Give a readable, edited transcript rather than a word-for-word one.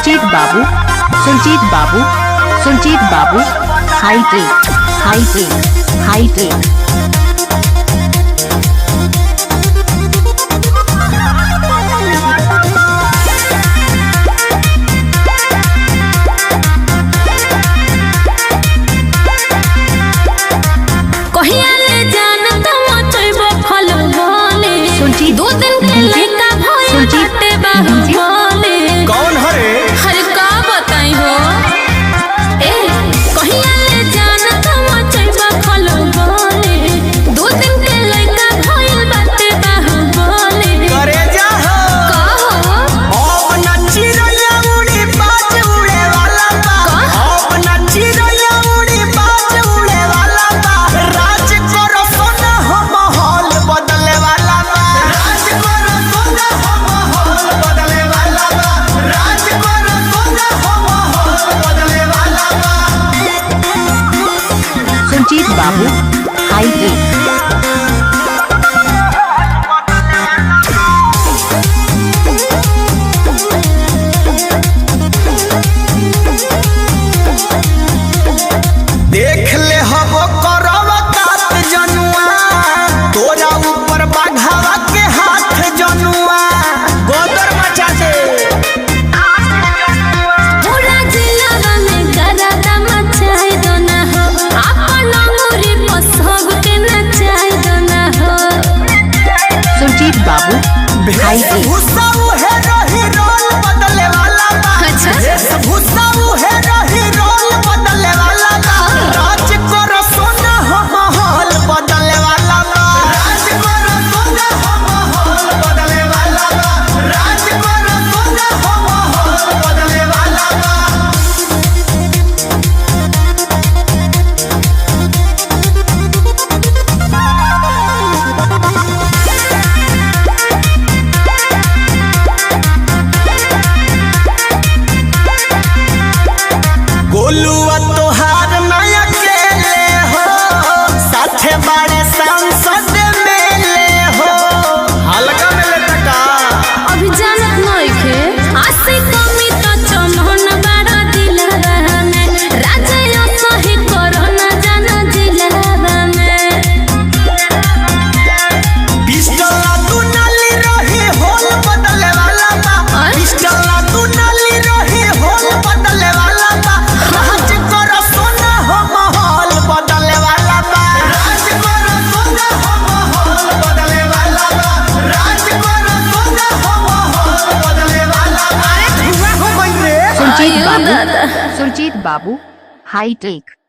सुरजीत बाबू, सुरजीत बाबू, सुरजीत बाबू, high tech, high tech, high tech. दो दिन के लड़का भइल बाटे बाहुबली। कौन हरे? हरे का बताई हो ए कहिया ले जान तुम चइबा खलबली। दो दिन के लड़का भइल बाटे बाहुबली। करे जा हो का हो अब नची रैया उड़ी बाज उड़े वाला बा। अब नची रैया उड़ी बाज उड़े वाला बा। राज करो सोना हो माहौल बदले वाला बा। राज करो सोना हो माहौल बदले वाला बा। राज करो सोना हो माहौल बदले वाला बा। सुरजीत बाबू, हाई टेक। देख ले हबो करवा कात जनुआ। तोरा ऊपर बाघावा के हाथ जनुआ। गोदर मचा दे पूरा जिला में गरदा मचाई दो ना हो। अपन अंगूरी पर सबके नचाई दो ना हो। सुरजीत बाबू, हाई टेक। भूसा उहे रही रोल बदले वाला बा। अच्छा। भूसा उहे रही रोल बदले वाला बा। राज करो सोना हो माहौल बदले वाला बा। राज करो सोना हो माहौल बदले वाला बा। राज करो सोना हो माहौल बदले वाला बा। गोलुआ तोहार नया केले हो। साथे बारे सांसद मेले हो। हल्का मेले टका अभी जानत नइखे आसे कमी त चमन बड़ा दिलवा में। राजा सही करो न जाना दिलवा में। पिस्टल तू नाली रही होल बदले वाला बा। पिस्टल तू नाली रही होल बदले वाला बा। राज करो सोना हो माहौल बदले वाला बा। राज करो सोना हो माहौल बदले वाला बा। राज करो सोना हो माहौल बदले वाला बा। धुआं हो गई रे। सुरजीत आयो बाबू, दादा। सुरजीत बाबू, हाई टेक।